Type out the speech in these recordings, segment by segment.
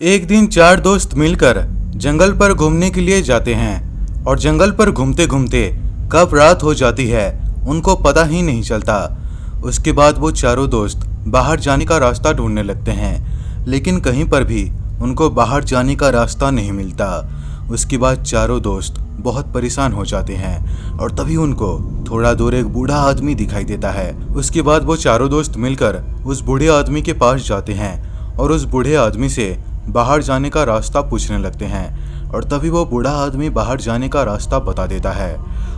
एक दिन चार दोस्त मिलकर जंगल पर घूमने के लिए जाते हैं और जंगल पर घूमते घूमते कब रात हो जाती है उनको पता ही नहीं चलता। उसके बाद वो चारों दोस्त बाहर जाने का रास्ता ढूंढने लगते हैं, लेकिन कहीं पर भी उनको बाहर जाने का रास्ता नहीं मिलता। उसके बाद चारों दोस्त बहुत परेशान हो जाते हैं और तभी उनको थोड़ा दूर एक बूढ़ा आदमी दिखाई देता है। उसके बाद वो चारों दोस्त मिलकर उस बूढ़े आदमी के पास जाते हैं और उस बूढ़े आदमी से बाहर जाने का रास्ता पूछने लगते हैं और तभी वो बूढ़ा आदमी बाहर जाने का रास्ता बता देता है।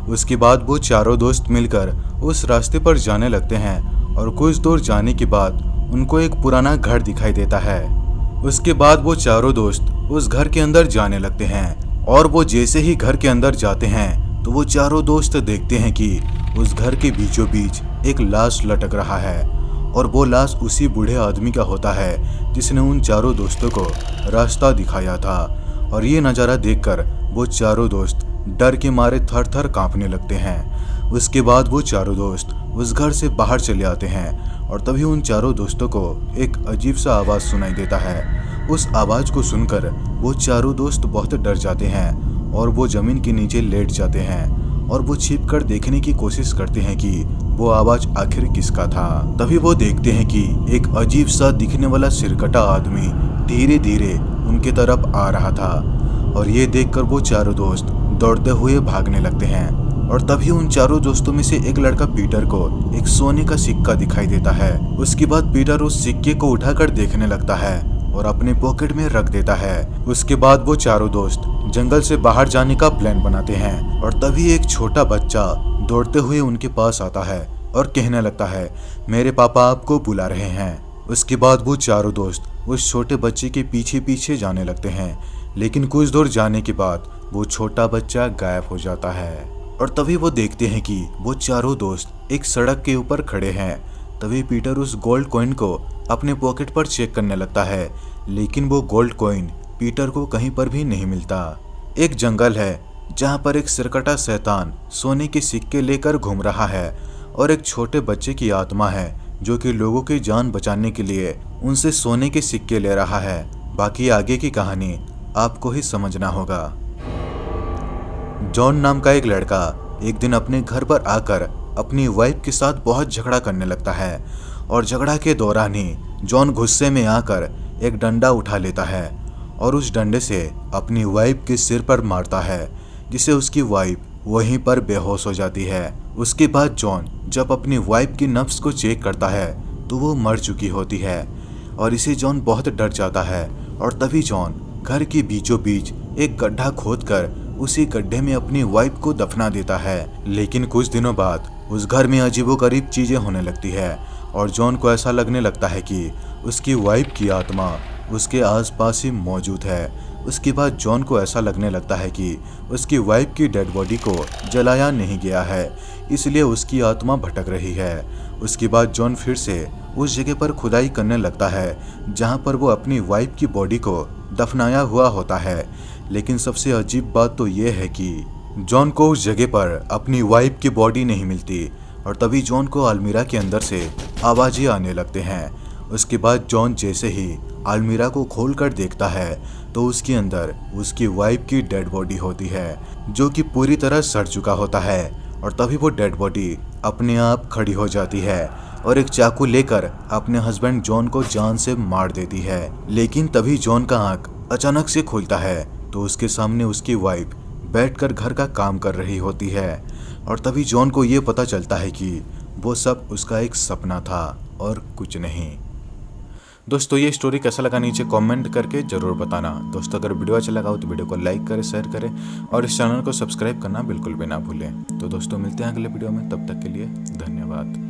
उसके बाद वो चारों दोस्त मिलकर उस रास्ते पर जाने लगते हैं और कुछ दूर जाने के बाद उनको एक पुराना घर दिखाई देता है। उसके बाद वो चारों दोस्त उस घर के अंदर जाने लगते हैं और वो जैसे ही घर के अंदर जाते हैं तो वो चारों दोस्त देखते हैं कि उस घर के बीचों बीच एक लाश लटक रहा है और वो लाश उसी बूढ़े आदमी का होता है जिसने उन चारों दोस्तों को रास्ता दिखाया था। और ये नज़ारा देखकर वो चारों दोस्त डर के मारे थर थर कांपने लगते हैं। उसके बाद वो चारों दोस्त उस घर से बाहर चले आते हैं और तभी उन चारों दोस्तों को एक अजीब सा आवाज़ सुनाई देता है। उस आवाज़ को सुनकर वो चारों दोस्त बहुत डर जाते हैं और वो ज़मीन के नीचे लेट जाते हैं और वो छिप कर देखने की कोशिश करते हैं कि वो आवाज आखिर किसका था। तभी वो देखते हैं कि एक अजीब सा दिखने वाला सिरकटा आदमी धीरे धीरे उनके तरफ आ रहा था और ये देखकर वो चारों दोस्त दौड़ते हुए भागने लगते हैं। और तभी उन चारों दोस्तों में से एक लड़का पीटर को एक सोने का सिक्का दिखाई देता है। उसके बाद पीटर उस सिक्के को उठाकर देखने लगता है और अपने पॉकेट में रख देता है। उसके बाद वो चारों दोस्त जंगल से बाहर जाने का प्लान बनाते हैं और तभी एक छोटा बच्चा दौड़ते हुए उनके पास आता है और कहने लगता है, मेरे पापा आपको बुला रहे हैं। उसके बाद वो चारों दोस्त उस छोटे बच्चे के पीछे पीछे जाने लगते हैं, लेकिन कुछ दूर जाने के बाद वो छोटा बच्चा गायब हो जाता है। और तभी वो देखते हैं कि वो चारों दोस्त एक सड़क के ऊपर खड़े हैं। तभी पीटर उस गोल्ड कॉइन को अपने पॉकेट पर चेक करने लगता है, लेकिन वो गोल्ड कॉइन पीटर को कहीं पर भी नहीं मिलता। एक जंगल है जहाँ पर एक सिरकटा शैतान सोने के सिक्के लेकर घूम रहा है और एक छोटे बच्चे की आत्मा है जो कि लोगों की जान बचाने के लिए उनसे सोने के सिक्के ले रहा है। बाकी आगे की कहानी आपको ही समझना होगा। जॉन नाम का एक लड़का एक दिन अपने घर पर आकर अपनी वाइफ के साथ बहुत झगड़ा करने लगता है और झगड़ा के दौरान ही जॉन गुस्से में आकर एक डंडा उठा लेता है और उस डंडे से अपनी वाइफ के सिर पर मारता है, जिससे उसकी वाइफ वहीं पर बेहोश हो जाती है। उसके बाद जॉन जब अपनी वाइफ की नब्ज को चेक करता है तो वो मर चुकी होती है और इसे जॉन बहुत डर जाता है। और तभी जॉन घर के बीचों बीच एक गड्ढा खोदकर उसी गड्ढे में अपनी वाइफ को दफना देता है। लेकिन कुछ दिनों बाद उस घर में अजीबोगरीब चीजें होने लगती है और जॉन को ऐसा लगने लगता है कि उसकी वाइफ की आत्मा उसके आसपास ही मौजूद है। उसके बाद जॉन को ऐसा लगने लगता है कि उसकी वाइफ की डेड बॉडी को जलाया नहीं गया है, इसलिए उसकी आत्मा भटक रही है। उसके बाद जॉन फिर से उस जगह पर खुदाई करने लगता है जहां पर वो अपनी वाइफ की बॉडी को दफनाया हुआ होता है। लेकिन सबसे अजीब बात तो ये है कि जॉन को उस जगह पर अपनी वाइफ की बॉडी नहीं मिलती और तभी जॉन को अलमीरा के अंदर से आवाजें आने लगते हैं। उसके बाद जॉन जैसे ही अलमीरा को खोलकर देखता है तो उसके अंदर उसकी वाइफ की डेड बॉडी होती है जो कि पूरी तरह सड़ चुका होता है। और तभी वो डेड बॉडी अपने आप खड़ी हो जाती है और एक चाकू लेकर अपने हस्बैंड जॉन को जान से मार देती है। लेकिन तभी जॉन का आंख अचानक से खुलता है तो उसके सामने उसकी वाइफ बैठकर घर का काम कर रही होती है और तभी जॉन को ये पता चलता है कि वो सब उसका एक सपना था और कुछ नहीं। दोस्तों ये स्टोरी कैसा लगा नीचे कमेंट करके जरूर बताना। दोस्तों अगर वीडियो अच्छा लगा हो तो वीडियो को लाइक करें, शेयर करें और इस चैनल को सब्सक्राइब करना बिल्कुल भी ना भूलें। तो दोस्तों मिलते हैं अगले वीडियो में, तब तक के लिए धन्यवाद।